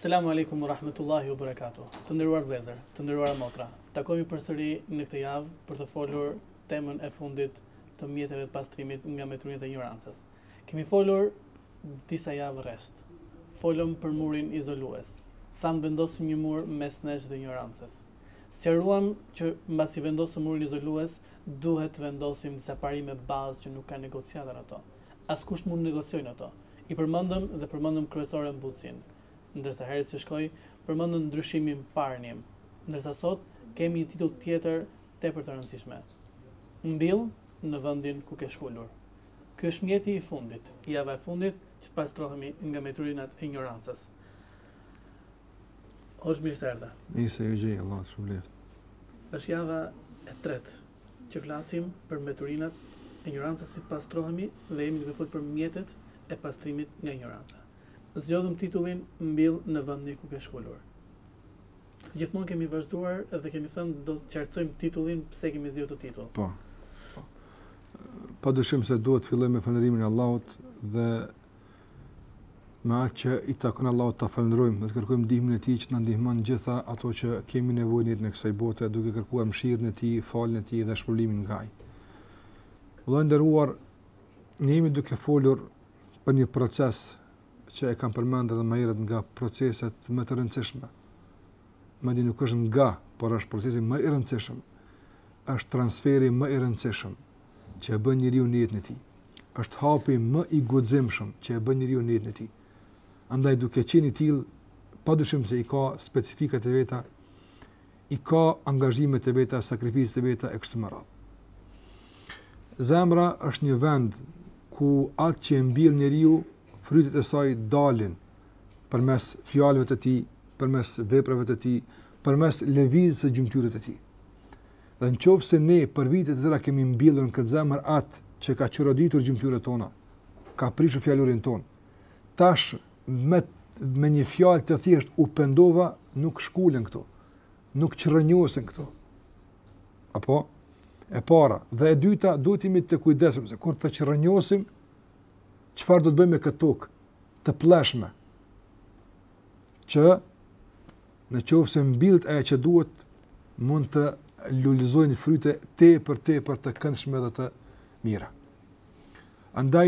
Selamu alaikum wa rahmetullahi wa barakatuh. Të nderuar vëllezër, të nderuara motra. Takohemi përsëri në këtë javë për të folur temën e fundit të mjeteve të pastrimit nga meturimet e ignorancës. Kemi folur disa javë rresht. Folëm për murin izolues. Tham vendosim një mur mes nesh dhe ignorancës. Sqaruam që mbasi vendosëm murin izolues, duhet të vendosim disa parime bazë që nuk ka negociata në ato. Askush mund negociojnë ato. I përmendëm dhe përmendëm kryesorën Bucin. Ndërsa herët që shkoj, përmendëm ndryshimin parnim. Ndërsa sot kemi një titull tjetër tepër të rëndësishme. Mbill në vendin ku ke shkullur. Ky është mjeti i fundit, java e fundit që të pastrohemi nga meturinat e ignorancës. Hoxh mirë se erdha. Mirë se ju gjej, Allah të shpëlbeft. Është java e tretë që flasim për meturinat e ignorancës si të pastrohemi dhe jemi duke folur për mjetet e pastrimit nga ignoranca. Zgjodhëm titullin Mbill në vendin ku ke shkullur. Si gjithmonë kemi vazhduar dhe kemi thënë do të qartësojmë titullin pse kemi zgjedhur këtë titull. Po. Padyshim se duhet të fillojmë me falënderimin e Allahut dhe me atë që i takon Allahut ta falenderojmë dhe të kërkojmë ndihmën e Tij që na ndihmon gjitha ato që kemi nevojë në kësaj bote, duke kërkuar mëshirën e Tij, falën e Tij dhe shpërblimin nga Ai. Vëllai nderuar, ne jemi duke folur për një proces që e kam përmendur edhe më herët nga proceset më të rëndësishme. Madje nuk është nga, por është procesi më i rëndësishëm. Është transferi më i rëndësishëm që e bën njeriu në jetën e tij. Është hapi më i guximshëm që e bën njeriu në jetën e tij. Andaj duke qenë i tillë, padyshim se i ka specifikat e veta, i ka angazhimet e veta, sakrificët e veta e kështu me radhë. Zemra është një vend ku atë që e mbill njeriu, frytet e saj dalin përmes fjalëve të tij, përmes veprave të tij, përmes lëvizjes së gjymtyrës të tij. Dhe nëse ne për vite të tëra kemi mbillur në këtë zemër atë që ka çoroditur gjymtyrët tona, ka prishur fjalurin ton, tash me një fjalë të thjesht u pendova, nuk shkulen këto, nuk çrrënjosen këto. Apo e para dhe e dyta, duhet jemi të kujdesshëm se kur të çrrënjosim, çfarë do të bëjmë me këtë tokë të pleshme, që në qoftë se mbillet ajo që duhet, mund të lulëzojnë fryte tepër të këndshme dhe të mira. Andaj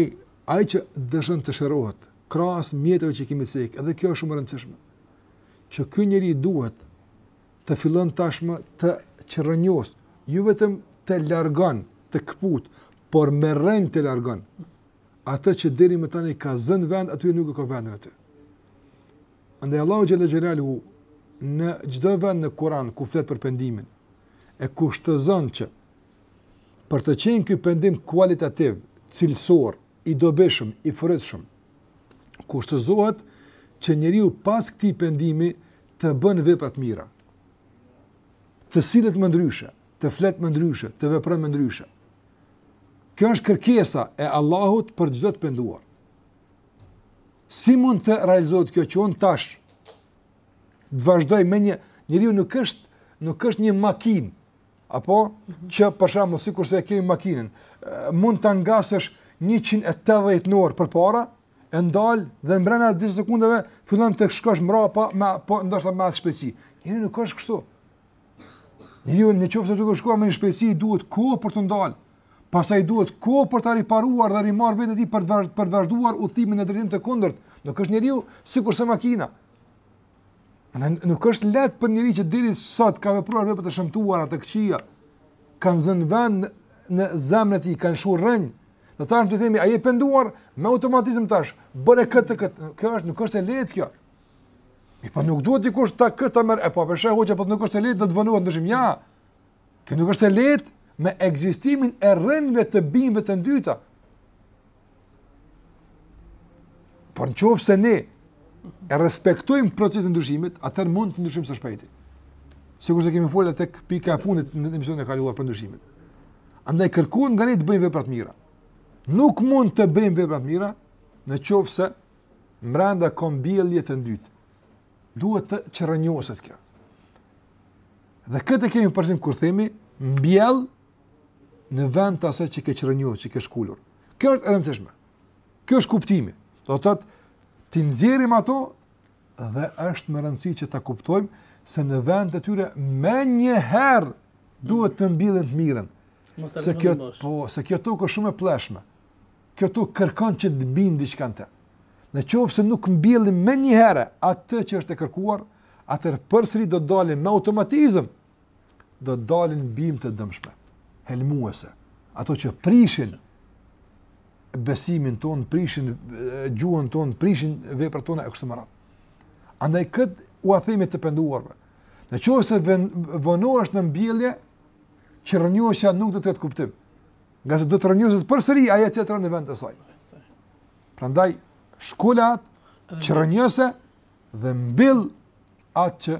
ai që dëshon të shërohet, krahas mjeteve që kemi cek, edhe kjo është shumë e rëndësishme, që ky njeri duhet të fillon tashmë të çrrënjos, jo vetëm të largon, të kput, por me rënë të largon. Atë që deri më tani ka zënë vend, aty nuk ka vendin aty. Andaj Allahu xhalla xhelaluhu në çdo vend në Kur'an ku flet për pendimin, e kushtozon që për të qenë ky pendim kualitativ, cilësor, i dobishëm, i frytshëm, kushtozohet që njeriu pas këtij pendimi të bën vepra të mira, të sillet më ndryshe, të flet më ndryshe, të vepron më ndryshe. Kjo është kërkesa e Allahut për çdo të penduar. Si mund të realizohet kjo që unë tash të vazhdoj me njeriu nuk është një makinë, apo që për shembull sikurse e kemi makinën, mund ta ngasësh 180 orë përpara, e ndal dhe brenda 10 sekondave fillon të shkosh mbrapa po ndoshta me atë shpejtësi. Njeriu nuk është kështu. Njeriu nëse duhet të shkojë me një shpejtësi, duhet kohë për të ndalë. Pastaj duhet kohë për ta riparuar dhe rimarr veten e tij për të vazhduar udhimin në drejtim të kundërt. Nuk është njeriu sikurse makina. Nuk është lehtë për njeriu që deri sot ka vepruar vepra të shëmtuara, të këqija, kanë zënë vend në zemrën e tij, kanë shur rënj. Dhe tash do të themi, ai e penduar me automatizëm tash, bëre këtë. Kjo nuk është e lehtë kjo. Po nuk duhet dikush ta merr, po për shkak që nuk është e lehtë do të vënohet ndeshim. Ja. Kjo nuk është e lehtë me ekzistimin e rënjve të bimëve të ndyta. Por nëse ne e respektojmë procesin e ndryshimit, atëherë mund të ndryshojmë së shpejti. Sigurisht kemi folur tek pika e fundit në emisionin e kaluar për ndryshimin. Andaj kërkohet nga ne të bëjmë vepra të mira. Nuk mund të bëjmë vepra të mira nëse brenda ka mbjellje të dytë. Duhet të çrrënjoset kjo. Dhe këtë kemi përshim kur themi mbjell në vend të asaj që ke çrrënjuar, që ke shkullur. Kjo është e rëndësishme. Kjo është kuptimi. Do të thotë ti nxjerrim ato dhe është më rëndësi që ta kuptojmë se në vend të tyre me njëherë duhet të mbilin të mirën. Se kjo tokë është shumë e pleshme. Kjo tokë kërkon që të bindë diçka në te. Në qoftë se nuk mbilin me njëherë atë që është e kërkuar, atër përsëri do të dalin me automatizëm, do të dalin bimë të dëmshme, helmuese. Ato që prishin besimin ton, prishin gjuhën ton, prishin veprat tona e kështu me radhë. Andaj këtë u a themi të penduarve. Në qoftë se vonohesh në mbjellje, që rënjohesha nuk do të ketë kuptim. Nga se do të rënjohet përsëri ajo tjetër në vend të saj. Prandaj shkollat që rënjose dhe mbill atë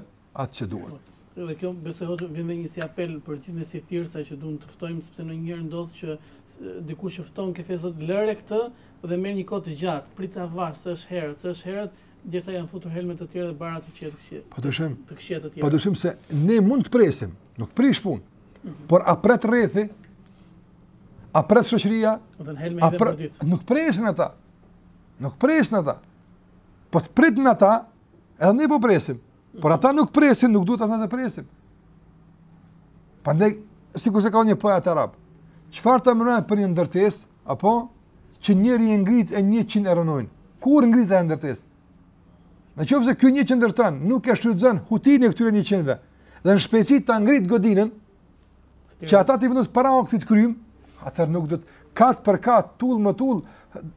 që duhet. Dhe kjo besoj hoxha vjen një si apel për gjithë ne si thirrsa që duam të ftojmë, sepse ndonjëherë ndodh që dikush që fton ke thot lëre këtë dhe merr një kohë të gjatë, prit sa vash, s'është herët, derisa janë futur helmet të tjera dhe bara të këshjet. Po dyshim. Të këshjet të tjera. Po dyshim se ne mund të presim, nuk prish punë. Por a pret rrethi? A pret shoqëria? Nuk presin ata. Nuk presin ata. Po të pritin ata, edhe ne po presim. Por ata nuk presin, nuk duhet as na të presim. Prandaj, sikur se ka një poet arab, çfarë të mënojë për një ndërtesë, apo që njëri e ngrit e 100 e rënojnë. Kur ngrit e ndërtesë? Në qoftë se ky 100 që ndërton nuk e shfrytëzon hutinë e këtyre 100-ve, dhe në shpejtësi ta ngrit godinën, që ata t'i vendos para aktit krym, atëherë nuk do të kat për kat, tull më tull,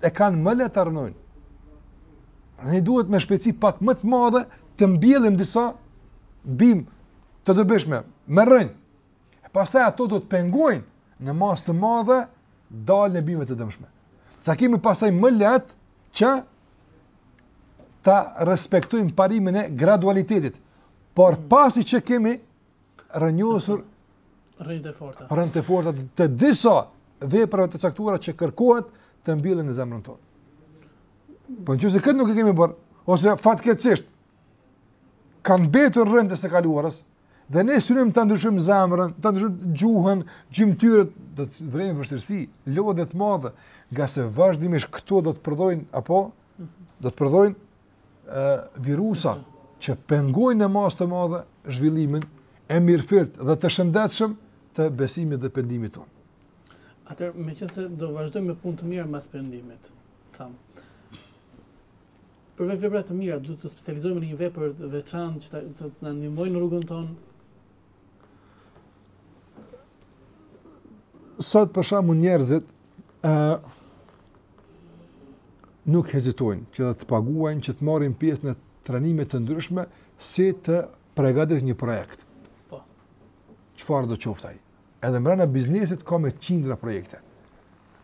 e kanë më lehtë të rënojnë. Ne duhet me shpejtësi pak më të madhe të mbjellim disa bim të dobishme, me rënjë. E pastaj ato do të pengojnë në masë të madhe dalë në bime të dëmshme. Sa kemi pastaj më lehtë që ta respektojmë parimin e gradualitetit. Por pasi që kemi rënjosur rënjët e forta të disa veprave të caktuara që kërkohet të mbjellen në zemrën tonë. Po nëse këtë nuk e kemi bërë, ose fatkeqësisht kanë mbetur rënjët e kaluarës, dhe ne synojmë ta ndryshojmë zemrën, ta ndryshojmë gjuhën, gjymtyrët, do të vrejmë vështirësi, lodhe të mëdha, nga se vazhdimisht këto do të prodhojnë virusa që pengojnë në masë të madhe zhvillimin e mirëfillt dhe të shëndetshëm të besimit dhe pendimit tonë. Atëherë, meqense do vazhdojmë me punë të mira mbas pendimit, thamë. Përveç veprave të mira, duhet të specializohemi në një vepër të veçantë që të na ndihmojë në rrugën tonë. Sot për shembull njerëzit nuk hezitojnë që të paguajnë, që të marrin pjesë në trajnime të ndryshme si të përgatitin një projekt. Po. Çfarë do qoftë ai? Edhe brenda biznesit ka me qindra projekte.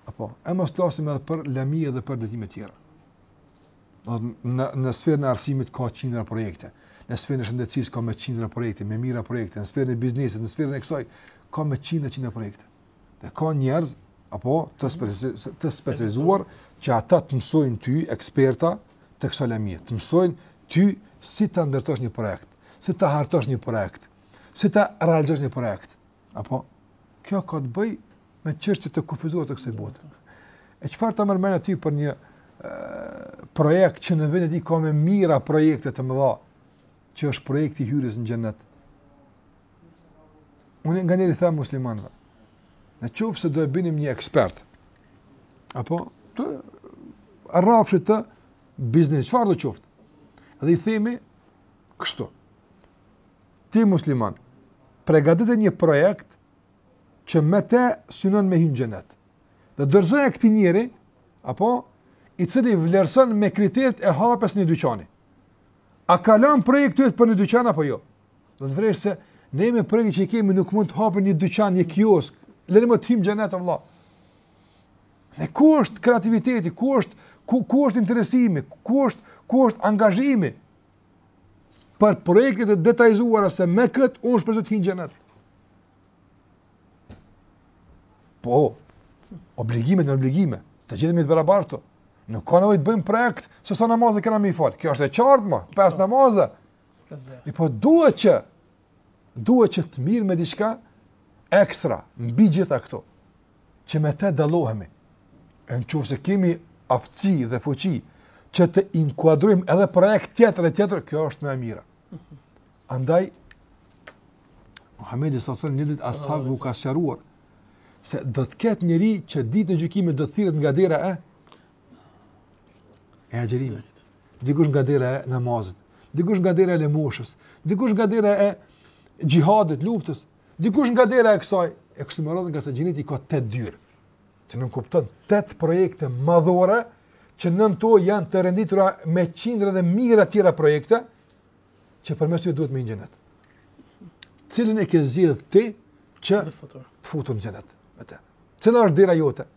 Apo, e mos flasim edhe për lëmie dhe për detime tjera. Në sferën e arsimit ka qindra projekte. Në sferën e shëndetësisë ka me qindra projekte, me mira projekte, në sferën e biznesit, në sferën e kësaj ka me qindra projekte. Dhe ka njerëz apo të specializuar që ata të mësojnë ty eksperta të kësaj lëmie, të mësojnë ty si ta ndërtosh një projekt, si ta hartosh një projekt, si ta realizosh një projekt. Apo kjo ka të bëj me çështje të kufizuara të kësaj bote. E çfarë ta mërmend aty për një projekt që në vendet i ka me mira projekte të mëdha, që është projekti i hyrjes në xhenet. Unë nga njëri them muslimanëve, në qoftë se do e bënim një ekspert, apo të rrafshit të biznes, çfarë do qoftë, dhe i themi kështu: ti musliman, përgatite një projekt që me te synon me hyrje në xhenet. Dhe dorëzoja këtij njeri, apo i cili vlerëson me kriteret e hapjes në dyqani. A ka lënë projektin për një dyqan apo jo? Do të vresh se ne me projektin që kemi nuk mund të hapim një dyqan, një kiosk, lëre më të hyjmë në xhenet vëlla. Ne ku është kreativiteti, ku është interesimi, ku është angazhimi për projekte të detajzuara se me kët unë shpresoj të hyj në xhenet. Po, obligime, të gjithë të barabartë. Nuk ka nevojë të bëjmë projekt se sa namazë kena më i fal. Kjo është e qartë më, 5 namazë. Po duhet që të mirë me diçka ekstra mbi gjitha këto, që me te dallohemi. Në qoftë se kemi aftësi dhe fuqi që të inkuadrojmë edhe projekt tjetër, kjo është më e mira. Andaj Muhamedi sallallahu alaihi wasallam një ditë ashabu ka sqaruar se do të ketë njëri që ditën e gjykimit do të thirret nga dera e agjerimit, dikush nga dera e namazit, dikush nga dera e lemoshës, dikush nga dera e xhihadit, luftës, dikush nga dera e kësaj, e kështu me radhë, nga se xheneti ka 8 dyrë. Që nuk kupton 8 projekte madhore që nën to janë të renditura me qindra dhe mijëra tjera projekte që përmes tyre duhet me në xhenet. Cilën e ke zgjedh ti që të futur në xhenet? Vetë. Cila është dera jote?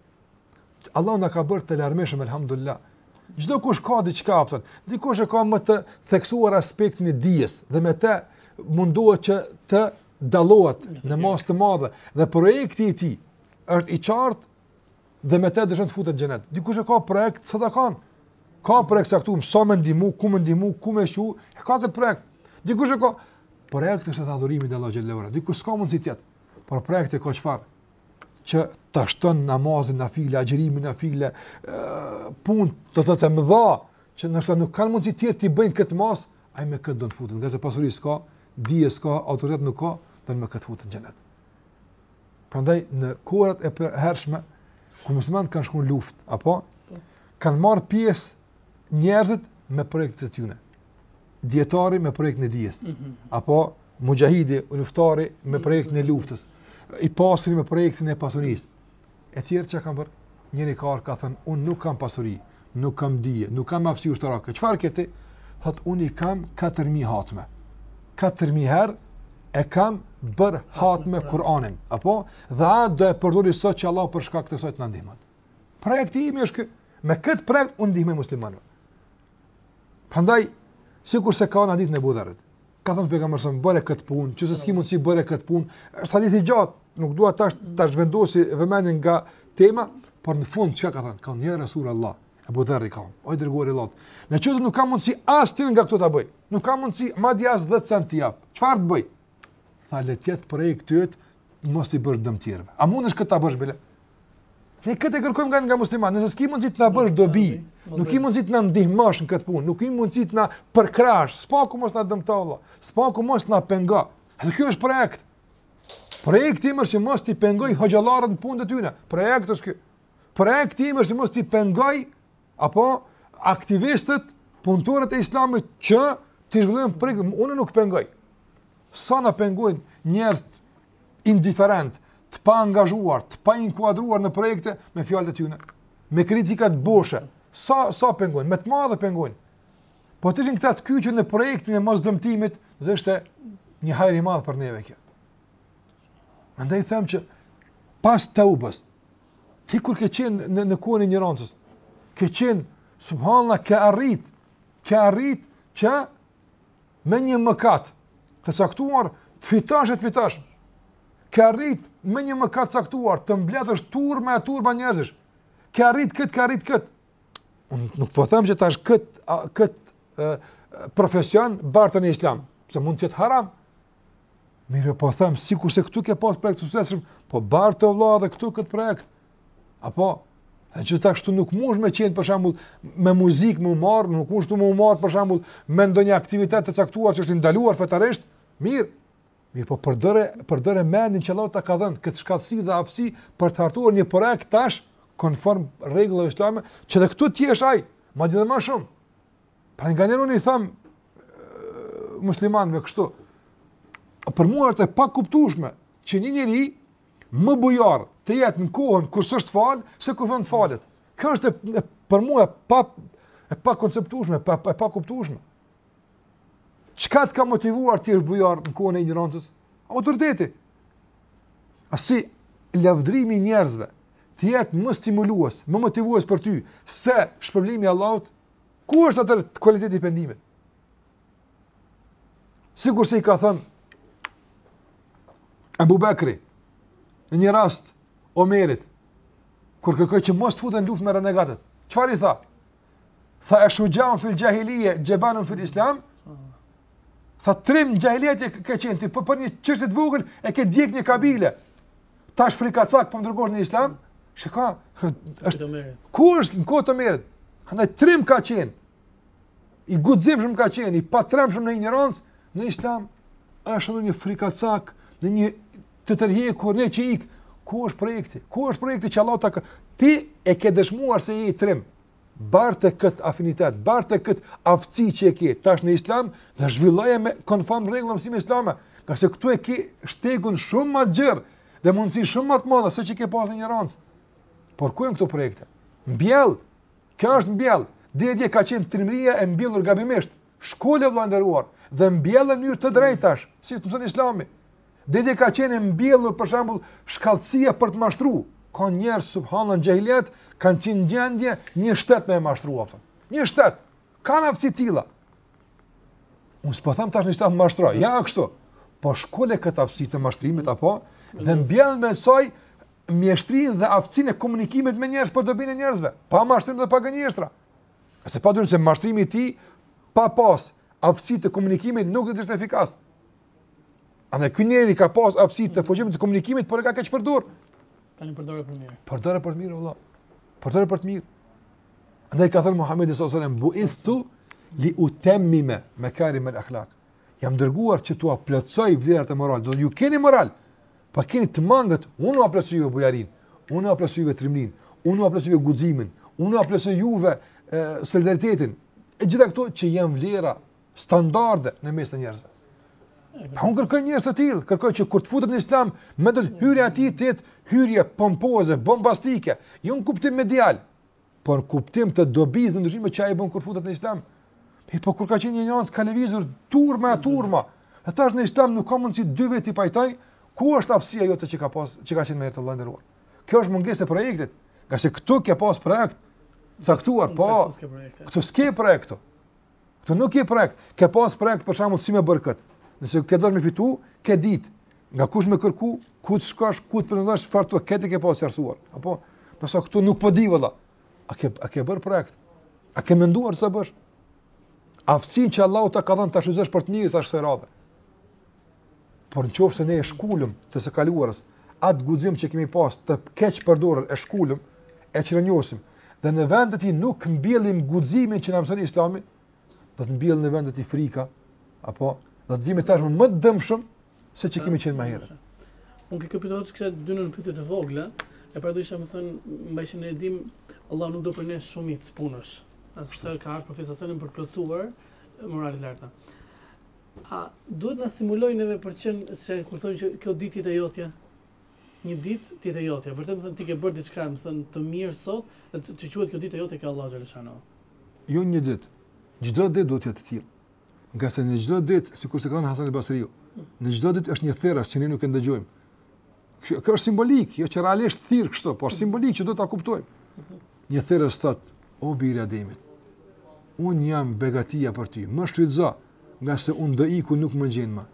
Allah na ka bërë të larmishëm, elhamdulillah. Çdo kush ka diçka aftën. Dikush e ka më të theksuar aspektin e dijes dhe me të mundohet që të dallohet në mas të madhe dhe projekti i tij është i qartë dhe me të dëshon të futet në xhenet. Dikush e ka projekt sadakan. Ka projekt caktuar, sa më ndihmu, ku më shu, e ka këtë projekt. Dikush e ka projekt është adhurimi te Allahu xhallahu ala. Dikush s'ka mundësi tjetër. Por projekti ka çfarë? Që ta shton namazin nafile, agjërimin nafile, punë të mëdha, që nëse nuk kanë mundësi tjetër të bëjnë këtë mas, ai me këtë do të futen. Nga se pasuri s'ka, dije s'ka, autoritet nuk ka, do me këtë futen në xhenet. Prandaj në kohrat e hershme kur muslimanët kanë shkuar në luftë, apo kanë marrë pjesë njerëzit me projektet e tyre. Dietari me projektin e dijes, apo mujahidi, luftari me projektin e luftës, i pasuri me projektin e pasurisë. E tjerë që kanë bërë, njëri ka thënë, unë nuk kam pasuri, nuk kam dije, nuk kam aftësi ushtarake. Çfarë ke ti? Thotë, unë i kam 4000 hatme. 4000 herë e kam bërë hatme Kur'anin, apo dhe a do e përdori sot që Allah për shkak të kësaj të na ndihmon. Projekti im është me këtë projekt unë ndihmoj muslimanëve. Prandaj, sikur se ka në hadithin e Budharit, ka thënë pejgamberi sa bëre këtë punë, nëse s'ki mundsi bëre këtë punë, është hadith i gjatë, nuk dua tash vendosi vëmendjen nga tema, por në fund çka ka thënë? Ka një Rasulullah, e Budhari ka, o i dërguari i Allahut. Në çështë nuk ka mundsi asnjë nga këto ta bëj. Nuk ka mundsi madje as 10 cent të jap. Çfarë të bëj? Tha le të jetë projekt yt, mos i bësh dëm tjerëve. A mundesh këtë ta bësh bile? Ne këtë kërkojmë nga muslimanë, nëse s'ki mundësi të na bësh dobi, nuk i mundësi të na ndihmosh në këtë punë, nuk i mundësi të na përkrash, s'paku mos na dëmto Allah, s'paku mos na pengo. Edhe ky është projekt. Projekti im është që mos ti pengoj hoxhallarët në punët e tyre. Projekti është ky. Projekti im është që mos ti pengoj apo aktivistët, punëtorët e Islamit që ti zhvillojnë projektin. Unë nuk pengoj. Sa na pengojnë njerëz indiferent, të pa angazhuar, të pa inkuadruar në projekte me fjalët e tyre, me kritikat boshe. Sa pengojnë, me të madhe pengojnë. Po të ishin këta të kyçur në projektin e mosdëmtimit, do të ishte një hajër i madh për neve kjo. Andaj them që pas teubës, ti kur ke qenë në kohën e ignorancës, ke qenë subhanallahu ke arrit që me një mëkat të caktuar të fitosh. Ke arrit me një mëkat caktuar të mbledhësh turma njerëzish. Ke arrit këtë. Unë nuk po them që tash kët profesion bartën e Islam, se mund të jetë haram. Mirë, po them sikur se këtu ke pas projekt suksesshëm, po bartë vëlla edhe këtu këtë projekt. Apo që ta kështu nuk mund me qenë për shembull me muzikë më marr, nuk mund të më marr për shembull me ndonjë aktivitet të caktuar që është ndaluar fetarisht. Mirë, po përdore mendin që Allah ta ka dhënë këtë shkallësi dhe aftësi për të hartuar një projekt tash konform rregullave islame, që dhe këtu ti je ai, madje edhe më shumë. Pra nganjëherë unë i them muslimanëve kështu, për mua është e pakuptueshme që një njeri më bujar të jetë në kohën kur s'është fal se kur vjen të falet. Kjo është për mua e pakonceptueshme, e pakuptueshme. Çka të ka motivuar ti të bujar në kohën e ignorancës? Autoriteti. Asi lavdrimi i njerëzve të jetë më stimulues, më motivues për ty se shpërblimi i Allahut, ku është atë cilëteti i pendimit? Sikur se i ka thënë Abu Bekri në një rast Omerit kur kërkoi që mos të futen në luftë me renegatët. Çfarë i tha? Tha eshujan fil jahiliye, jabanun fil islam. Tha trim jahilieti ke qenë ti për një çështje të vogël e ke djeg një kabile. Tash frikacak po ndërgohesh në islam. Shiko, është ku është në kohë të Omerit. Andaj trim ka qenë. i guximshëm ka qenë, i patremshëm në ignorancë, në Islam është një frikacak, në një të tërhekur, në që ik. Ku është projekti? Ku është projekti që Allah ta ti e ke dëshmuar se je i trim. Bartë këtë afinitet, bartë këtë aftësi që e ke tash në Islam, dhe zhvilloje me konform rregullave mësimit islame. Ka se këtu e ke shtegun shumë më gjerë dhe mundësi shumë më të madhe se që ke pasur në ignorancë. Por ku janë këto projekte? Mbjell. Kjo është mbjell. Dedje ka qenë trimëria e mbjellur gabimisht. Shkollë vëllai nderuar dhe mbjellën në mënyrë të drejtash, si të mëson Islami. Dedje ka qenë mbjellur për shembull shkallësia për të mashtruar. Ka njerëz subhanallahu xahilet kanë qenë gjendje një shtet me mashtruar. Një shtet. Kanë aftësi tilla. Unë s'po them tash në Islam mashtroj. Ja kështu. Po shkollë këtë aftësi të mashtrimit apo dhe mbjell me saj mjeshtrinë dhe aftësinë e komunikimit me njerëz për dobinë e njerëzve, pa mashtrim dhe pa gënjeshtra. Se pa dyshim se mashtrimi i tij pa pas aftësi të komunikimit nuk do të ishte efikas. Andaj ky njeri ka pas aftësi të fuqishme të komunikimit, por e ka keq përdor. Tani përdore për mirë. Përdore për mirë valla. Përdore për të mirë. Andaj ka thënë Muhamedi sallallahu alaihi wasallam, "Bu'ithtu li utammima makarim al-akhlaq." Jam dërguar që t'u plotësoj vlerat e moral. Do ju keni moral, pa keni të mangët, unë u plotësoj juve bujarin, unë u plotësoj juve trimnin, unë u plotësoj juve guximin, unë u plotësoj juve solidaritetin. E gjitha këto që janë vlera standarde në mes të njerëzve. Pa unë kërkoj njerëz të tillë, kërkoj që kur të futet në Islam, me të hyrja e tij të jetë hyrje pompoze, bombastike, jo në kuptim medial, por në kuptim të dobisë dhe ndryshimeve që ai bën kur futet në Islam. Po kur ka qenë një njerëz ka lëvizur turma. Atash në Islam nuk ka mundësi dy vjet i pajtoj, ku është aftësia jote që ka qenë me të Allahu nderuar. Kjo është mungesë e projektit. Nga se këtu ke pas projekt caktuar, po. Këtu s'ke projekt. Këtu nuk ke projekt. Ke pas projekt për shembull si me bër kët. Nëse ke dorë me fitu, ke ditë nga kush me kërku, ku të shkosh, ku të pretendosh, çfarë të ketë ke pas qartësuar. Apo, nëse këtu nuk po di valla. A ke bër projekt? A ke menduar sa bësh? Aftësinë që Allahu ta ka dhënë ta shfrytëzosh për të mirë tash së radhë. Por nëse ne e shkulëm të së kaluarës, atë guxim që kemi pas të keq përdorur e shkulëm, e çrënjosim, dhe në vend të tij nuk mbjellim guximin që na mëson Islami, do të mbjellë në vend të tij frika, apo do të vime tashmë më të dëmshëm se që kemi qenë më herët. Unë ke kapituar që kështë dy në pyetje të vogla, e pra do isha më thënë, mbaj që ne dim, Allah nuk do për ne shumicë punësh. Ashtë ka ardhur profesionin për plotësuar moralit larta. A duhet na stimulojnë neve për qenë, se kur thonë që kjo ditë e jotja, një ditë e jotja, vërtet më thënë ti ke bërë diçka, më thënë të mirë sot, dhe të quhet kjo ditë e jotja ka Allahu xhaleshano. Jo një ditë. Çdo ditë duhet të jetë e tillë. Nga se në çdo ditë, sikur se kanë Hasan al-Basriu, në çdo ditë është një therrës që ne nuk e ndëgjojmë. Kjo është simbolik, jo që realisht thirr kështu, por simbolik që do ta kuptojmë. Një therrës thot, o biri Ademit, unë jam begatia për ty, më shfrytëzo, nga se unë do iku nuk më gjen më.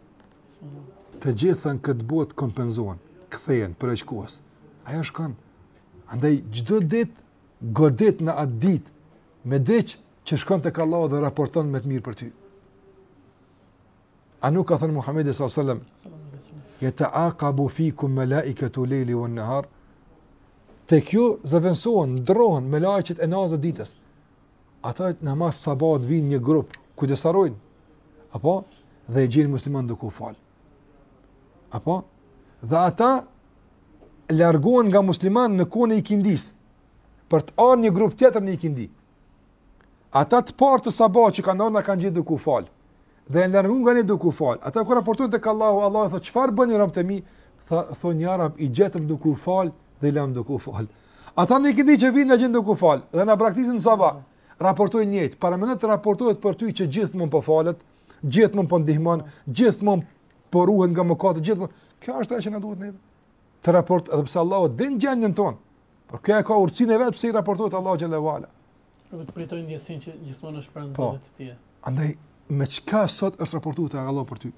Të gjitha në këtë botë kompenzohen, kthehen për aq kohës. Ajo shkon. Andaj çdo ditë godet në atë ditë me diç që shkon tek Allahu dhe raporton me të mirë për ty. A nuk ka thënë Muhamedi sallallahu alaihi wasallam, "Yata'aqabu fikum malaikatu layli wan nahar." Tek ju zëvendësohen, ndrohen me lajqet e natës ditës. Ata namaz sabat vinë një grup, kujdesarojnë, apo dhe e gjenë musliman duke u fal. Apo dhe ata largohen nga musliman në kohën e ikindis për të ardhur një grup tjetër në ikindi. Ata të parë të sabat që kanë gjetë duke u fal dhe e larguan nga ne duke u fal. Ata kur raportojnë tek Allahu, Allahu thotë, "Çfarë bëni robët e mi?" Thonë një arab, "I gjetëm duke u fal dhe i lam duke u fal." Ata në ikindi që vinë na gjen duke u fal dhe na praktikojnë sabat, raportojnë njëjtë. Para mënyrë të raportohet për ty që gjithmonë po falet, gjithmonë po ndihmon, gjithmonë po ruhen nga mëkatet, gjithmonë. Kjo është ajo që na duhet neve. Të raport, edhe pse Allahu din gjendjen tonë. Por kjo e ka urtësinë e vet pse i raportohet Allahu xhallahu ala. Për të pritojnë ndjesin që gjithmonë është pranë Zotit të tij. Andaj me çka sot është raportuar te Allahu për ty?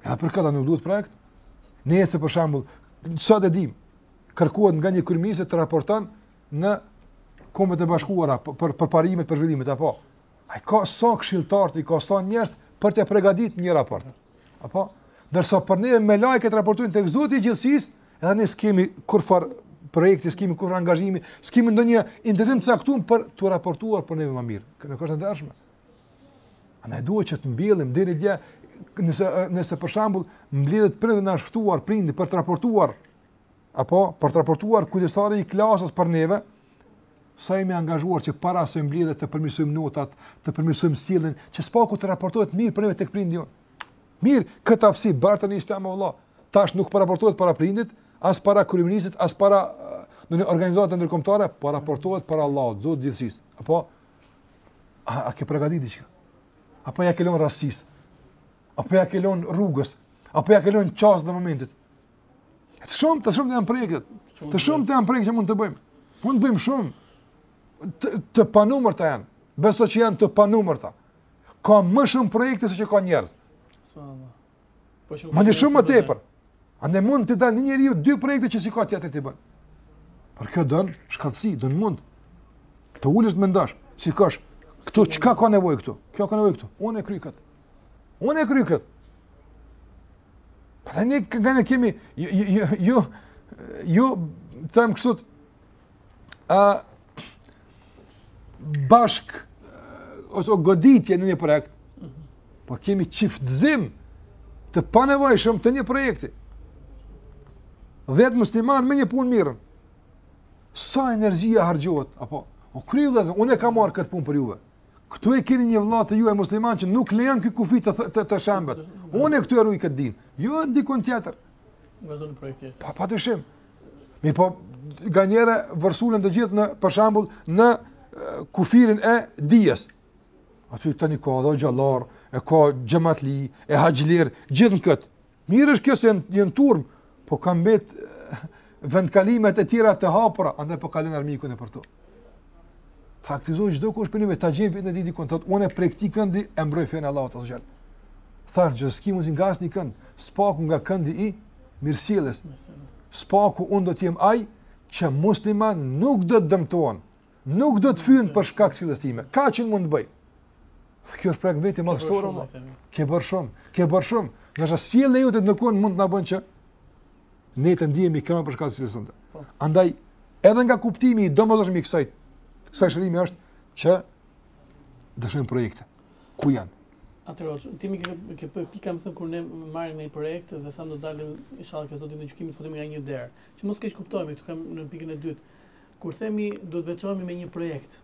Ja për këtë nuk duhet projekt. Nëse për shembull sot e dim, kërkohet nga një kryeminist të raporton në Kombet e Bashkuara për parimet, për zhvillimet, apo ai ka sa këshilltar, ka sa njerëz për të përgatitur një raport. Apo ndërsa për ne me lajket raportojnë tek Zoti i gjithësisë, edhe ne skemi kurfar projekti, skemi kurfar angazhimi, skemi ndonjë interesim të caktuar për të raportuar për neve më mirë. Kjo nuk është e ndershme. Ne duhet që të mbjellim deri dje, nëse për shembull mbledhet prindë na shftuar prindi për të raportuar apo për të raportuar kujdestari i klasës për neve, sa jemi angazhuar që para se mbledhet të përmirësojmë notat, të përmirësojmë sjelljen, që spaku të raportohet mirë për neve tek prindi jon. Mirë, këtë aftësi bërtë në Islam valla. Tash nuk po raportohet para prindit, as para kryeministit, as para në organizata ndërkombëtare, po raportohet para Allahut, Zotit gjithësisë. Apo a ke përgatitur diçka? Apo ja ke lënë rastis? Apo ja ke lënë rrugës? Apo ja ke lënë çast në momentin? Të shumë janë projekte. Të shumë janë projekte që mund të bëjmë. Mund të bëjmë shumë. Të panumërta janë. Beso që janë të panumërta. Ka më shumë projekte se që ka njerëz. Ma në shumë më tepër. Ande mund të dalë një njeriu 2 projekte që si ka tjetër të bën. Por kjo don shkallësi, don mund. Të ulesh mendosh, sikosh, këtu çka ka nevojë këtu? Kjo ka nevojë këtu. Unë e kryj kët. Unë e kryj kët. Pra ne kemi ju them kështu bashk ose goditje në një projekt. Po kemi çiftëzim të panevojshëm të një projekti. 10 musliman me një punë mirë. Sa energjia harxhohet apo o kryej unë e kam marrë këtë punë për juve. Këtu e keni një vëlla të juaj musliman që nuk lejon ky kufi të shembet. Unë këtu e ruaj këtë din. Jo ndikon tjetër. Nga zonë projekti. Patyshim. Mi po ganjera vërsulen të gjithë në për shembull në kufirin e dijes. Aty tani ka edhe xhallar, e ka xhamatli, e haxhlir, gjithë në këtë. Mirë është kjo se janë turm, po ka mbet vendkalimet e tjera të hapura, andaj po kalon armikun e për to. Ta aktizoj çdo kush për një ta gjejmë në ditë kon thot unë prej këtij këndi e mbroj fen Allahut azh xhall. Thanë që s'ki mund të ngasni kënd, spaku nga këndi i mirësjelljes. Spaku unë do të jem ai që musliman nuk do të dëmtohen, nuk do të fyen për shkak të sjelljes time. Ka që mund të bëj. Kjo është projekt vetë madhështor Allah. Ke bërë shumë. Nëse sjellja jote në kon mund të na bën që ne të ndihemi këmbë për shkak të sjelljes tonë. Andaj edhe nga kuptimi i domosdoshëm i kësaj shërimi është që dëshojmë projekte. Ku janë? Atëherë, ti më ke pika më thënë kur ne marrim një projekt dhe thamë do dalim inshallah ke zotin në gjykimin të futemi nga një derë. Që mos keq kuptojmë, këtu kam në pikën e dytë. Kur themi do të veçohemi me një projekt,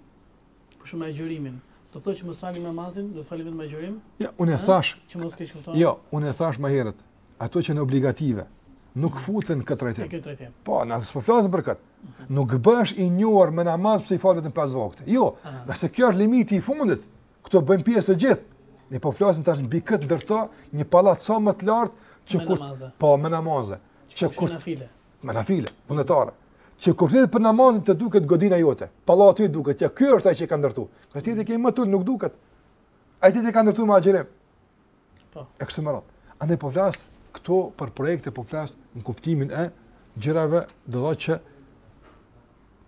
për shembull agjërimin, do të thotë që mos falim namazin, do të falim vetëm agjërim? Jo, unë e thash. Që mos keq kuptojmë. Jo, unë e thash më herët. Ato që në obligative nuk futen këtë trajtim. Po, nëse po flasim për këtë. Nuk bësh i njohur me namaz pse i fal vetëm 5 vakte. Jo, nëse kjo është limiti i fundit, këto bëjmë pjesë të gjithë. Ne po flasim tash mbi këtë ndërto një pallat sa më të lartë që me namaze. Që kur me nafile, vullnetare. Që kur flet për namazin të duket godina jote. Pallati duket, ja ky është ai që ka ndërtu. Ka tjetër që më tul nuk duket. Ai tjetër ka ndërtu me agjërim. Po. Ekstremal. Andaj po flas këto për projekte, po flas në kuptimin e gjërave do të thotë që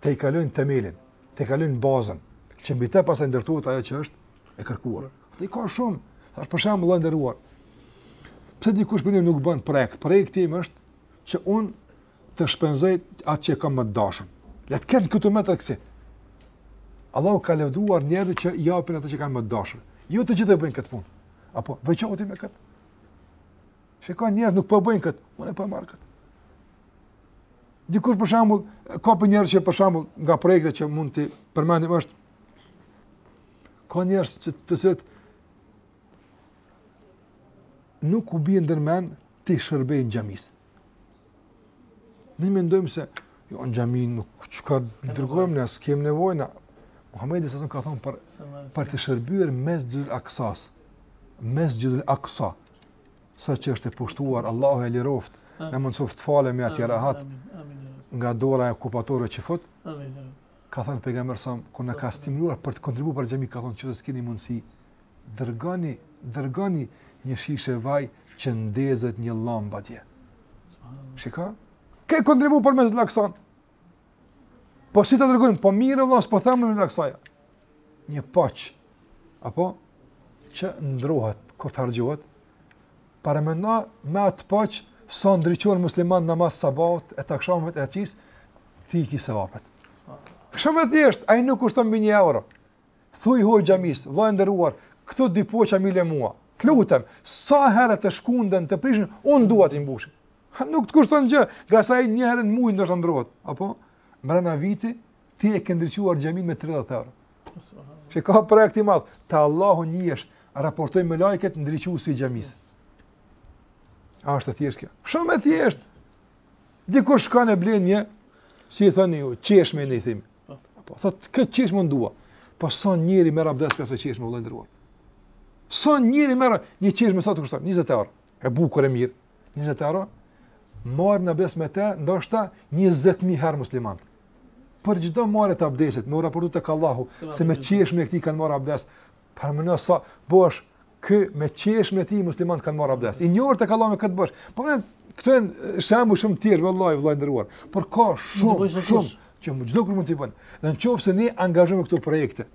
të i kalojnë themelin, të i kalojnë bazën, që mbi të pastaj ndërtohet ajo që është e kërkuar. Atë ka shumë. Tash për shembull vëllai nderuar. Pse dikush për ne nuk bën projekt? Projekti im është që unë të shpenzoj atë që kam më të dashur. Le të kenë këtu më të kësi. Allahu ka lëvduar njerëzit që japin atë që kanë më të dashur. Jo të gjithë e bëjnë këtë punë. Apo veçohet me këtë. Shikoj njerëz nuk po bëjnë këtë, unë po marr këtë. Dikur për shembull ka për njerëz që për shembull nga projekte që mund të përmendim është ka njerëz që të cilët nuk u bien ndërmend të shërbejnë xhamis. Ne mendojmë se jo në xhami nuk çka dërgojmë ne, s'kem nevojë na. Muhamedi sa ka thonë për të shërbyer Mesjidul Aqsas. Mesjidul Aqsa. Sa që është e pushtuar, Allahu e liroft, ne mundsoft të falemi atje rahat. Nga dora e okupatorëve që fut. Ka thënë pejgamberi sa kur na ka stimuluar për të kontribuar për xhamin, ka thënë që s'keni mundësi, dërgoni një shishe vaj që ndezet një llambë atje. Shika? Ke kontribuar për mes laksan. Po si ta dërgojmë? Po mirë vëlla, s'po them në laksaja. Një poç apo që ndrohet kur të harxhohet. Para mëna me atë poç sa ndriçon musliman namaz sabat e takshamit e acis ti ki sevapet. Shumë e thjesht, ai nuk kushton mbi 1 euro. Thuj hoj xhamis, vllai nderuar, këto dy poqa mile mua. Të lutem, sa herë të shkunden, të prishin, unë dua t'i mbushim. Nuk të kushton gjë, nga sa një herë në muaj ndoshta ndrohet, apo mbrana viti ti e ke ndriçuar xhamin me 30 euro. Që ka projekt i madh, te Allahu njihesh, raportoj me lajket ndriçuesi i xhamisë. A është e thjeshtë kjo? Shumë e thjeshtë. Dikush shkon e blen një, si i thoni ju, qeshme ne i themi. Apo thot këtë qeshme ndua. Po sa njëri merr abdes për ato qeshme vëllai ndëruar. Sa njëri merr një qeshme sa të kushton? 20 euro. E bukur e mirë. 20 euro. Marr në abdes me të, ndoshta 20.000 herë musliman. Për çdo marrë të abdesit, më raportu tek Allahu se me qeshme këtij kanë marrë abdes. Për më sa bosh kë me qeshme ti musliman kanë marrë abdes. I njohur tek Allahu me këtë bosh. Po këto janë shembull shumë të tjerë vëllai ndëruar. Por ka shumë që çdo kur mund t'i bën. Dhe nëse ne angazhojmë këto projekte,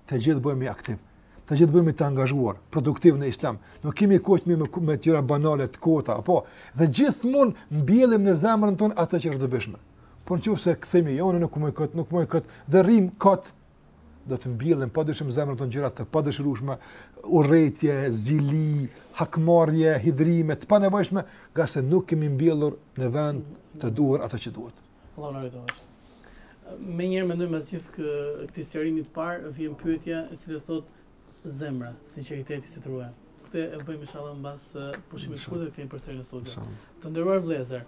të gjithë bëhemi aktiv. Të gjithë bëhemi të angazhuar, produktiv në Islam. Nuk kemi kohë me gjëra banale të kota, apo dhe gjithmonë mbjellim në zemrën tonë atë që është dobishme. Por nëse kthemi jo nuk më kët, dhe rrim kot, do të mbjellim padyshim zemrën tonë gjëra të padëshirueshme, urrëtie, zili, hakmarrje, hidhrime të panevojshme, gazet nuk kemi mbjellur në vend të duhur ato që duhet. Allahu na rujtohet. Me njerë mendoj me gjithë këtij sqarimi të parë vjen pyetja e cila thotë zemra, sinqeriteti si të ruaj. Këtë e bëjmë inshallah mbas pushimit të shkurtër të kthehemi përsëri në studio. Të nderuar vëllezër,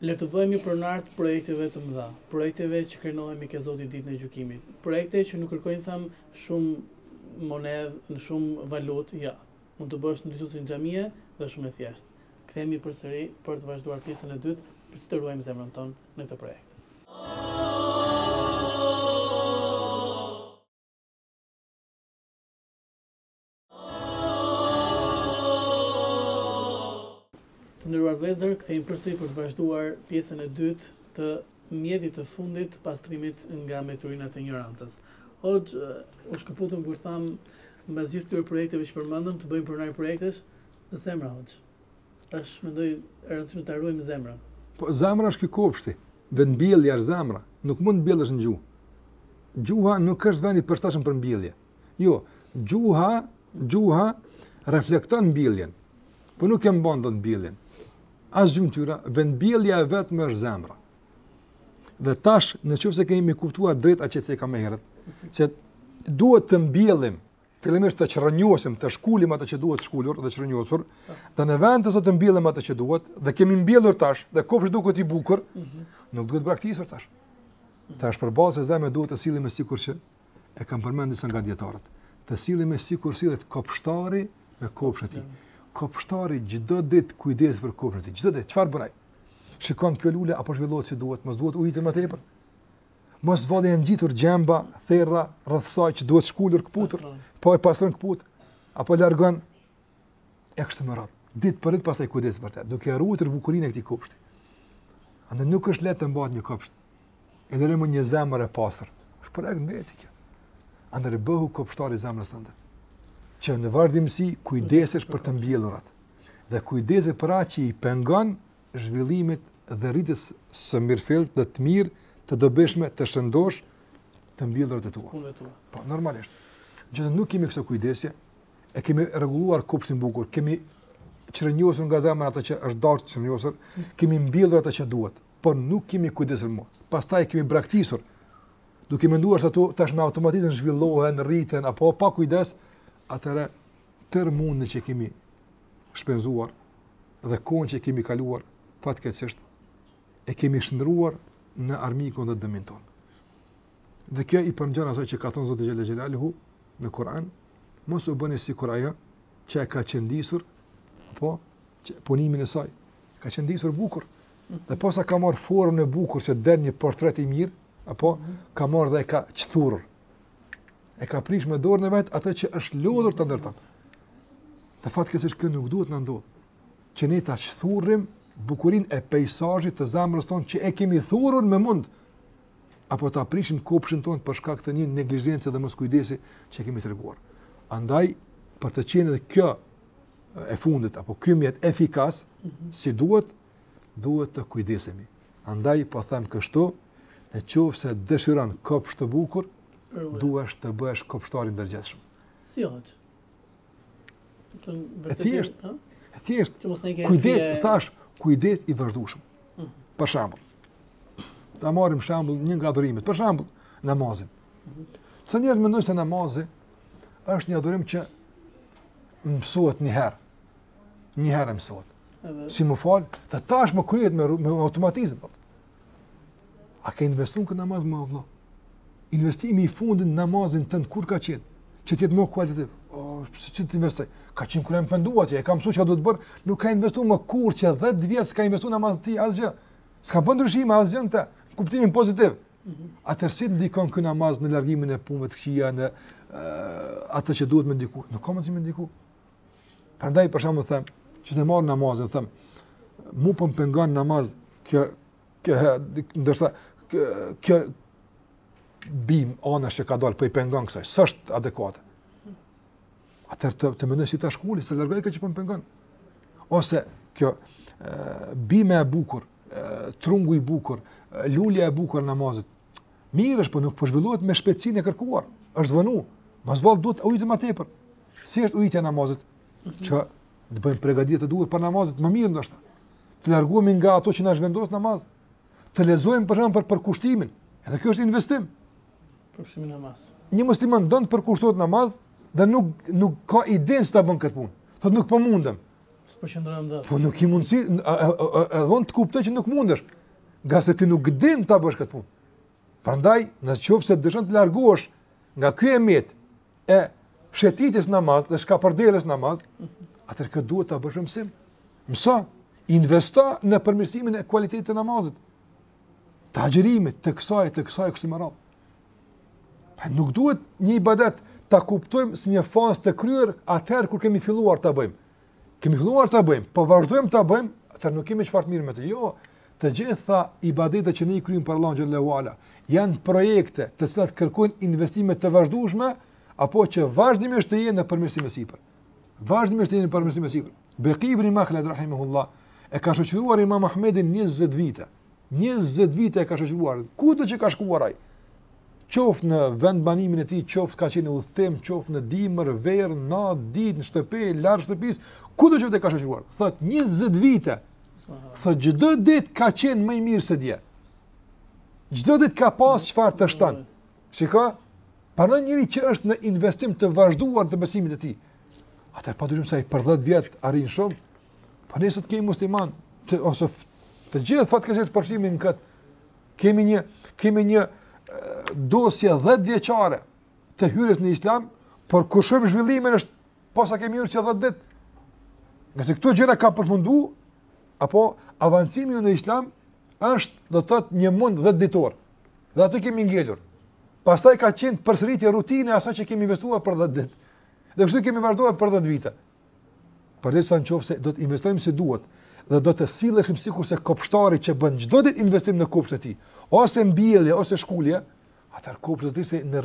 le të bëhemi pronar të projekteve të mëdha, projekteve që krenohemi ke Zoti ditën e gjykimit, projekte që nuk kërkojnë shumë monedhë, shumë valutë, ja. Mund të bësh ndriçuesi në xhamie dhe shumë e thjeshtë. Kthehemi përsëri për të vazhduar pjesën e dytë për të ruajmë zemrën tonë në këtë projekt. Të nderuar vëllezër, kthehemi përsëri për të vazhduar pjesën e dytë të mjetit të fundit të pastrimit nga meturinat e ignorancës. U shkëputëm kur tham mbas gjithë këtyre projekteve që përmendëm të bëjmë pronar projektesh në zemra hoxh. Tash mendoj e rëndësishme ta ruajmë zemrën. Po zemra është ky kopshti, dhe mbjellja është zemra, nuk mund mbjellësh në gjuhë. Gjuha nuk është vendi i përshtatshëm për mbjellje. Jo, gjuha reflekton mbjelljen, po nuk e mban dot mbjelljen. As gjymtyra, vendbjellja e vetme është zemra. Dhe tash, nëse kemi kuptuar drejt atë që kam më herët, se duhet të mbjellim, fillimisht të çrënjosim, të shkulim atë që duhet shkulur dhe çrënjosur, dhe në vend të mbjellim atë që duhet, dhe kemi mbjellur tash, dhe kopshti duket i bukur, nuk duhet braktisur tash. Tash përballë se zemra duhet të sillemi sikur që e kanë përmendur disa nga dietarët. Të sillemi sikur sillet kopshtari me kopshtin e tij. Kopshtari çdo ditë kujdes për kopshtin e tij. Çdo ditë çfarë bën ai? Shikon kjo lule apo zhvillohet si duhet, mos duhet ujitën më tepër. Mos vallë ngjitur gjemba, therra rreth saj që duhet shkulur kputur, po e pastron kput apo largon e kështu me radhë. Ditë për ditë pastaj kujdes për të, duke ruajtur bukurinë e këtij kopshti. Andaj nuk është lehtë të mbahet një kopsht. Edhe në një zemër e pastër. Është projekt mbeti kjo. Andaj bëhu kopshtari zemrës tënde. Që në vazhdimsi kujdesesh për të mbjellurat. Dhe kujdesesh për atë që i pengon zhvillimit dhe rritjes së mirëfillt, dhe të mirë, të dobishme, të shëndosh të mbjellurat e tua. Po normalisht. Gjithë nuk kemi këso kujdesje, e kemi rregulluar kopshtin bukur, kemi çrënjosur nga zemra ato që është dashur të çrënjosur, kemi mbjellur ato që duhet, por nuk kemi kujdesur më. Pastaj kemi braktisur, duke menduar se ato tash me automatizëm zhvillohen, rriten apo pa kujdes, atëra tërë mundë që kemi shpenzuar dhe kohën që kemi kaluar fatkeqësisht e kemi shndruar në armikun dhe dëmin tonë. Dhe kjo i përngjan asaj që ka thënë Zoti xhalla xhelaluhu në Kur'an, mos u bëni sikur ajo që e ka qëndisur apo punimin e saj, ka qëndisur bukur. Dhe posa ka marrë formën e bukur se del një portret i mirë, apo ka marrë dhe e ka qthurur. E ka prish me dorën e vet atë që është lodhur të ndërtat. Të fatkeqësisht kjo nuk duhet na ndodh. Që ne ta thurrim bukurinë e peizazhit të zemrës tonë që e kemi thurur me mund, apo ta prishim kopshtin tonë për shkak të një neglizhence dhe moskujdesi që kemi treguar. Andaj për të qenë edhe kjo e fundit apo ky mjet efikas si duhet të kujdesemi. Andaj po them kështu, nëse dëshiron kopsht të bukur, duhesh të bëhesh kopshtari i ndërgjegjshëm. Si hoç? Thjesht. Kujdes i vazhdueshëm. Për shembull, ta marrim shembull një nga adhurimet, për shembull, namazin. Ca njerëz mendojnë se namazi është një adhurim që mësohet një herë mësohet. Si më fal, të tash më kryet me automatizëm. A ke investuar në namaz më vëlla? Investimi i fundit në namazin tënd kur ka qenë? Që të jetë më kualitativ. Si të investoj? Ka qenë kur jam penduar atje, e kam mësuar çfarë do të bër, nuk ka investuar më kur që 10 vjet s'ka investuar në namaz ti asgjë. S'ka bën ndryshim asgjë në kuptimin pozitiv. Atëherë si ndikon ky namaz në largimin e punëve të këqija, në atë që duhet më ndiku? Nuk ka mundësi më ndiku. Prandaj për shembull them, që të marr namazin, them, mu po më pengon namaz ndërsa kjo bim ana që ka dalë po i pengon kësaj, s'është adekuate. Atëherë të mendoj si ta shkuli, se largoj këtë që po më pengon. Ose kjo bime e bukur, trungu i bukur, lulja e bukur në namazit. Mirë është, po nuk po zhvillohet me shpejtësinë e kërkuar. Është vënu. Mos vallë duhet ujitje më tepër. Si është ujitja e namazit? Që të bëjmë përgatitje të duhur për namazit, më mirë ndoshta. Të largohemi nga ato që na zhvendos namaz. Të lexojmë për shembull për kushtimin. Edhe kjo është investim. Kushtimin namaz. Një musliman don të përkushtohet namaz dhe nuk ka idenë se ta bën këtë punë. Thotë nuk po mundem. S'po qëndrojmë dot. Po nuk i mundsi, edhe të kuptoj që nuk mundesh. Nga se ti nuk din ta bësh këtë punë. Prandaj, nëse dëshon të largohesh nga ky emet e shëtitjes namaz dhe shkapërderës namaz, atëherë këtë duhet ta bësh mësim. Mëso, investo në përmirësimin e cilësisë të namazit. Të agjërimit, të kësaj kështu më radh. Pa nuk duhet një ibadet ta kuptojmë si një fazë të kryer atëherë kur kemi filluar ta bëjmë. Kemi filluar ta bëjmë, po vazhdojmë ta bëjmë, atëherë nuk kemi çfarë të mirë me të. Jo, të gjitha ibadetet që ne i kryejmë për Allahun xhallahu ala janë projekte të cilat kërkojnë investime të vazhdueshme apo që vazhdimisht të jenë në përmirësim të sipër. Vazhdimisht të jenë në përmirësim të sipër. Beqi ibn Makhlad rahimahullah e ka shoqëruar Imam Ahmedin 20 vite. 20 vite e ka shoqëruar. Kudo që ka shkuar ai, qoftë në vend banimin e tij, qoftë ka qenë në udhtim, qoftë në dimër, verë, natë, ditë, në shtëpi, larg shtëpisë, kudo që të ka shoqëruar. Thot 20 vite. Thot çdo ditë ka qenë më i mirë se dje. Çdo ditë ka pas çfarë të shton. Shiko, para njëri që është në investim të vazhduar të besimit të tij. Atë padyshim se ai për 10 vjet arrin shumë. Po nëse të kemi musliman, ose të gjithë fatkeqësisht përfshimin kët, kemi një dosje 10 vjeçare të hyrjes në Islam, por kur shohim zhvillimin është posa kemi hyrë që 10 ditë. Nga se këto gjëra ka përfunduar, apo avancimi në Islam është do të thotë një mund 10 ditor. Dhe atë kemi ngelur. Pastaj ka qenë përsëritje rutine asaj që kemi investuar për 10 ditë. Dhe kështu kemi vazhduar për 10 vite. Përderisa nëse do të investojmë si duhet dhe do të silleshim sikurse kopshtari që bën çdo ditë investim në kopshtën e tij, ose mbjellje ose shkulje, atëherë kopshta do të ishte në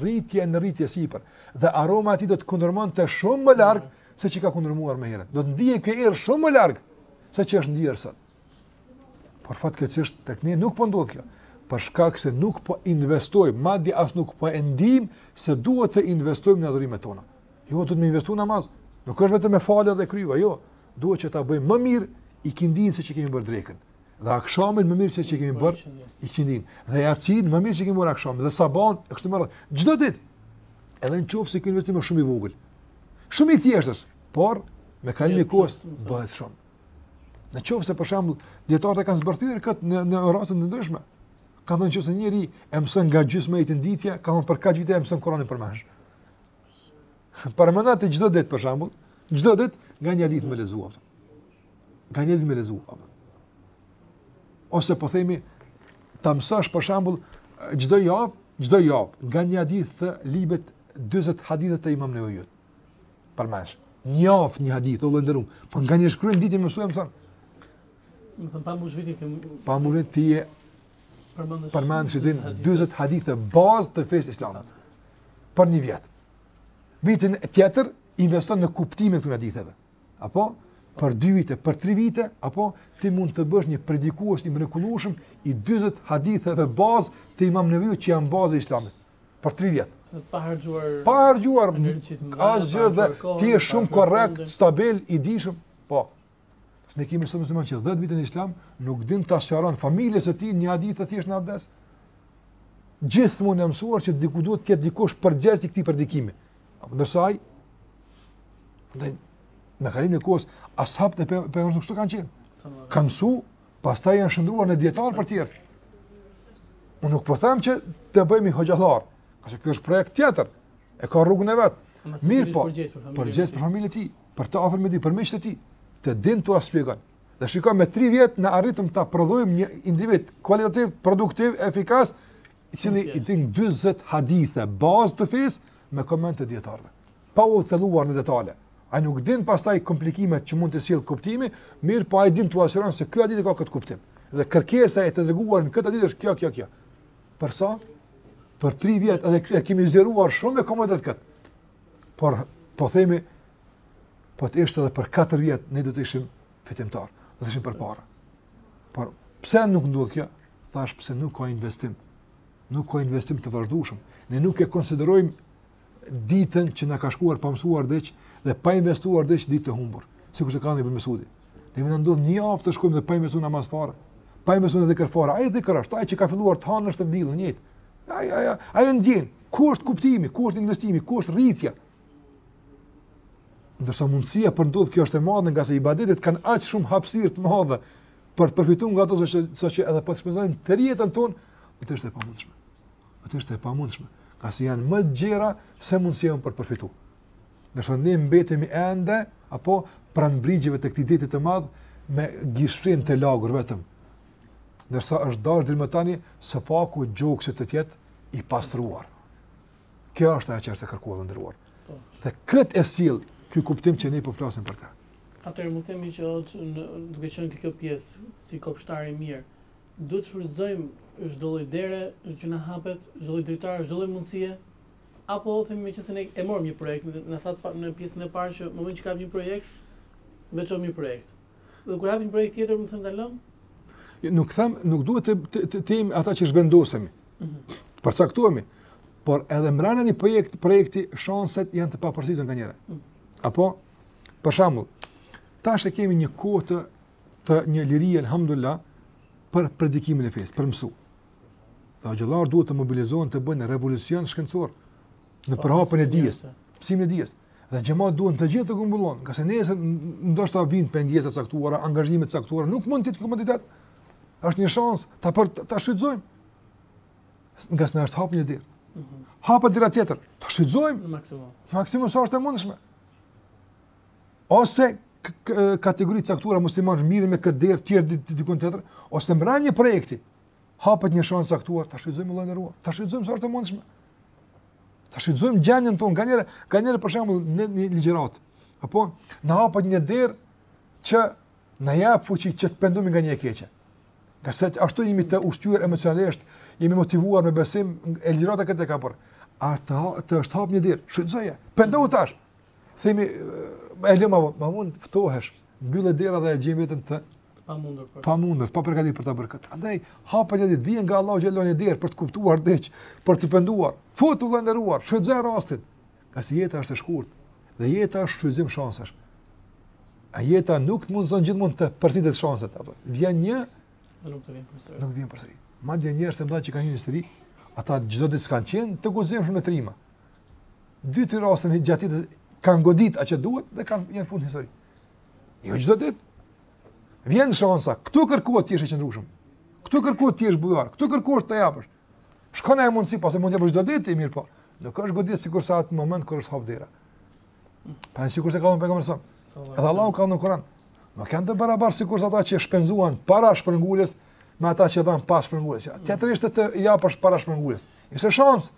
rritje sipër dhe aroma e tij do të kundërmonte shumë më larg se që ka kundërmuar më herët. Do të ndiej ky erë shumë më larg se që është ndier sot. Por fatkeqësisht tek ne nuk po ndodh kjo, për shkak se nuk po investojmë, madje as nuk po e ndijmë se duhet të investojmë në adhurimet tona. Jo, duhet të investojmë në namaz. Nuk është vetëm me falë dhe kryva, jo. Duhet që ta bëjmë më mirë ikindin se që kemi bërë drekën. Dhe akshamin më mirë se që kemi bërë ikindin. Dhe yatsin më mirë se që kemi bërë akshamin. Dhe saban e kështu me radhë. Çdo ditë. Edhe nëse ky investim është shumë i vogël. Shumë i thjeshtë, por me kalimin e kohës bëhet shumë. Nëse për shembull dietarët e kanë zbërthyer këtë në raste të ndryshme. Ka thënë nëse njëri e mëson nga gjysma e ditja, ka thënë për kaq vite e mëson Kur'anin përmend. Paramenat çdo ditë për shembull, çdo ditë nga një ditë më lezuar. Nga një ditë më lezuar. Ose po themi ta mësosh për shembull çdo javë nga një hadith të libet 40 hadithe të Imam Nevojut. Përmend. Një javë një hadith, o ndërum, po nga një shkruaj ditë mëson. Më thënë pa mbush viti pa mbush ti e përmend se 40 hadithe bazë të fesë islamit. Për një vit. Vitin tjetër investon në kuptimin e këtyre haditheve. Apo për 2 vite, për 3 vite, apo ti mund të bësh një predikues i mrekullueshëm i 40 haditheve bazë të Imam Nevojut që janë baza e islamit. Për 3 vjet. Pa harxuar. Pa harxuar asgjë dhe ti je shumë korrekt, stabil, i dishëm. Po. Ne kemi shumë musliman që 10 vite në Islam nuk din ta sqaron familjes së tij një hadith të thjesht në abdes. Gjithmonë e mësuar që diku duhet të jetë dikush përgjegjës i këtij predikimi. Apo ndërsa ai me kalimin e kohës ashabët e pejgamberit kështu kanë qenë. Kanë mësu, pastaj janë shndruar në dietar për tjerë. Unë nuk po them që të bëhemi hoxhallar, qase ky është projekt tjetër. E ka rrugën e vet. Mirë po. Përgjegjës për familjen e tij, për të afër me tij, për miqtë e tij, të din t'u shpjegon. Dhe shikoj me 3 vjet na arritëm ta prodhojmë një individ kualitativ, produktiv, efikas, i cili i din 40 hadithe bazë të fesë me komente dietarëve. Pa u thelluar në detale. Ai nuk din pastaj komplikimet që mund të sjell kuptimi, mirë po ai din t'u asiguron se ky hadith ka këtë kuptim. Dhe kërkesa e të treguar në këtë hadith është kjo. Për sa? Për 3 vjet edhe kemi zgjeruar shumë me komentet këtë. Por po themi po të ishte edhe për 4 vjet ne do të ishim fitimtar, do të ishim përpara. Por pse nuk ndodh kjo? Thash pse nuk ka investim. Nuk ka investim të vazhdueshëm. Ne nuk e konsiderojmë ditën që na ka shkuar pa mësuar diç dhe pa investuar diç ditë të humbur. Sikur të kanë Ibn Mesudi. Ne më ndodh një javë të shkojmë dhe pa investuar namaz fare. Pa investuar dhikr fare. Ai dhikr është, ai që ka filluar të hanë është dillën njëjtë. Ai ndjen ku është kuptimi, ku është investimi, ku është rritja. Ndërsa mundësia për ndodh kjo është e madhe nga se ibadetet kanë aq shumë hapësirë të madhe për të përfituar nga ato që edhe po të shpenzojmë të jetën tonë, atë është e pamundshme. Atë është e pamundshme. Ka se janë më gjëra se mundësia për të përfituar. Ndërsa ne mbetemi ende apo pranë brigjeve të këtij deti të madh me gishtin të lagur vetëm. Ndërsa është dashur deri më tani së paku gjokse të jetë i pastruar. Kjo është ajo që është e kërkuar ndëruar. Dhe këtë e sill ky kuptim që ne po flasim për ta. Atëherë më themi që duke qenë kjo pjesë si kopshtar i mirë, duhet të shfrytëzojmë çdo lloj dere, që na hapet, çdo lloj dritare, çdo lloj mundësie, apo themi që se ne e morëm një projekt, na thatë në pjesën e parë që në moment që ka një projekt, veçojmë një projekt. Dhe kur hapim një projekt tjetër, më thënë ta lëm? Nuk duhet të jemi ata që zhvendosemi. Përcaktohemi. Por edhe mbrana një projekti shanset janë të papërshtatshme nganjëherë. Apo për shembull, tash e kemi një kohë të një liri elhamdulillah për predikimin e fesë, për mësu. Dhe xhallar duhet të mobilizohen të bëjnë revolucion shkencor në përhapjen e dijes, mësimin e dijes. Dhe xhamat duhen të gjithë të kumbullon, nga se nesër ndoshta vinë pengesa të caktuara, angazhime të caktuara, nuk mund të jetë komoditet. Është një shans ta shfrytëzojmë. Nga se na është hapur një derë. Hapet dera tjetër, ta shfrytëzojmë maksimum sa është e mundshme. Ose kategori caktuara muslimanë mirë me këtë derë tjetër diku tjetër, ose mbran një projekti, hapet një shans caktuar, ta shfrytëzojmë vëllai nderuar, ta shfrytëzojmë sa është e mundshme. Ta shfrytëzojmë gjendjen tonë, nganjëherë për shembull në ligjërat. Apo na hapet një derë që na jap fuqi që të pendojmë nga një e keqe. Nga se ashtu jemi të ushtyer emocionalisht, jemi motivuar me besim, e ligjërata këtë ka por. Të është hap një derë, shfrytëzoje. Pendohu tash. Themi e lëma, ma mund ftohesh, mbyllë dera dhe e gjem veten të pamundur, pa përgatitur për ta bërë këtë. Andaj hapa një ditë, vjen nga Allahu xhallahu një derë për të kuptuar diç, për të penduar. Futu vëllai nderuar, shfrytëzoj rastin. Ka se jeta është e shkurtë dhe jeta është shfrytëzim shansesh. A jeta nuk mundson gjithmonë të përfitet shanset apo. Vjen një nuk vjen përsëri. Madje njerëz të mëdha që kanë një histori, ata çdo ditë s'kan qenë të guximshëm me trima. 2-3 raste në gjatë ditës kanë godit atë që duhet dhe janë fund histori. Jo çdo ditë. Vjen shansa, këtu kërkohet ti je i qëndrueshëm. Këtu kërkohet ti je bujar, këtu kërkohet të japësh. Shkon ai mundsi, pas e mund të japësh çdo ditë, mirë po. Nuk është godit sikur sa atë moment kur është hap dera. Pa sikur se ka dhënë pejgamberi sa. Edhe Allahu ka në Kur'an. Nuk janë të barabartë sikur ata që shpenzuan para shpërngulës me ata që dhan pas shpërngulës. Tjetër ishte të japësh para shpërngulës. Ishte shans.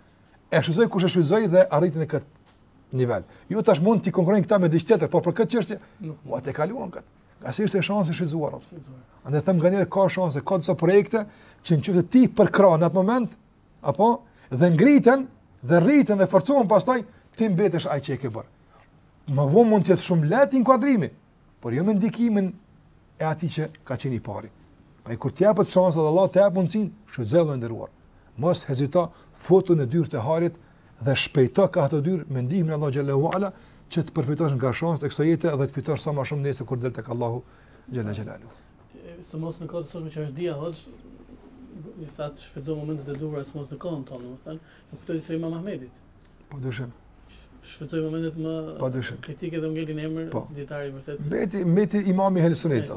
E shfrytëzoi kush e shfrytëzoi dhe arritën në këtë nivel. Ju tash mund të konkurrojnë këta me diçka tjetër, por për këtë çështje u atë kaluan këtë. Qase ishte shansi i shfrytëzuar. Andaj them nganjëherë ka shanse, ka disa projekte që nëse ti përkrah në atë moment, apo dhe ngriten dhe rriten dhe forcohen pastaj ti mbetesh ai që e ke bërë. Më vonë mund të jetë shumë lehtë inkuadrimi, por jo me ndikimin e atij që ka qenë i pari. Pra kur të japet shansa dhe Allah të jap mundsinë, shfrytëzoj vëllai nderuar. Mos hezito, futu në dyrë të harit dhe shpejto ka ato dyrë me ndihmën e Allahu xhallahu ala që të përfitosh nga shanset e kësaj jete dhe të fitosh sa më shumë nesër kur del tek Allahu xhallahu xhelalu. Së mos në kohë të sotme që është dia hoxh, i thatë shfrytëzo momentet e duhura së mos në kohën tonë, domethënë, nuk kuptoj se Imam Ahmedit. Po dyshim. Shfrytëzoi momentet më kritike dhe ngelin emër dietari vërtet. Mbeti imami i Sunnit.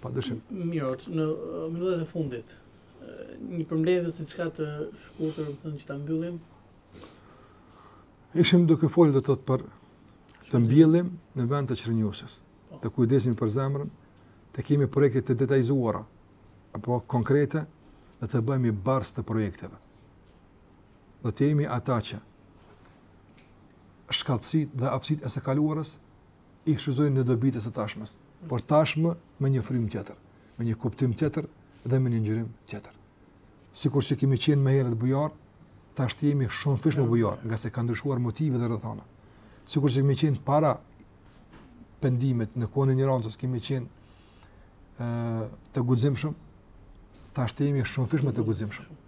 Po dyshim. Mirë, në minutat e fundit, një përmbledhje të diçka të shkurtër, domethënë që ta mbyllim. Ishim duke folur do të thotë për të mbjellim në vend të çrënjosjes. Të kujdesim për zemrën, të kemi projekte të detajzuara apo konkrete dhe të bëhemi bars të projekteve. Dhe të jemi ata që shkallësit dhe aftësitë e së kaluarës i shfrytëzojnë në dobitë së tashmes, por tashmë me një frym tjetër, me një kuptim tjetër dhe me një ngjyrim tjetër. Sikur që kemi qenë më herët bujar, tash jemi shumë fish më bujar, nga se kanë ndryshuar motivet dhe rrethana. Sikur që kemi qenë para pendimet në kohën e ignorancës, kemi qenë të guximshëm, tash jemi shumë fish më të guximshëm.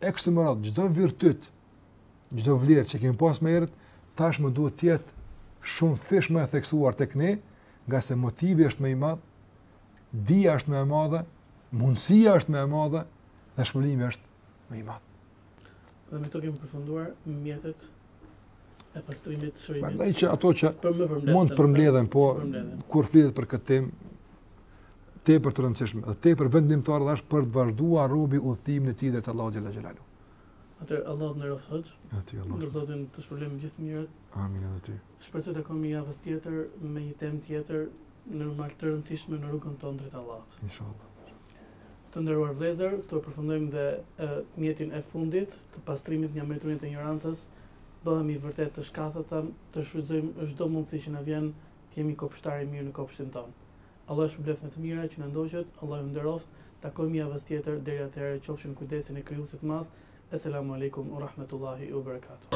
E kështu me radhë, çdo virtyt, çdo vlerë që kemi pas më herët, tash më duhet të jetë shumë fish më e theksuar tek ne, nga se motivi është më i madh, dija është më e madhe, mundësia është më e madhe dhe shpëlimi është më i madh. Dhe me to kemi përfunduar mjetet e pastrimit të shërimit. Prandaj që ato që mund të përmbledhen, po kur flitet për këtë temë tepër të rëndësishme, dhe tepër vendimtare është për të vazhduar robi udhëtimin e tij drejt Allahut xhalla xhelalu. Atëherë Allahu na roft hoxh. Aty Allah. Në Zotin të shpërblim gjithë mirët. Amin edhe ty. Shpresoj të kemi javës tjetër me një temë tjetër në një të rëndësishme në rrugën tonë drejt Allahut. Inshallah. Të nderuar vëllezër, këtu përfundojmë dhe mjetin e fundit të pastrimit nga mreturia e ignorancës. Bëhemi vërtet të shkathtëm, të shfrytëzojmë çdo mundësi që na vjen të jemi kopshtarë mirë në kopshtin tonë. Allah shpërblet me të mira që na ndoqët, Allahu nderoft. Takojmë javës tjetër, deri atëherë qofshin kujdesin e Krijuesit të Madh. Assalamu alaikum wa rahmatullahi wa barakatuh.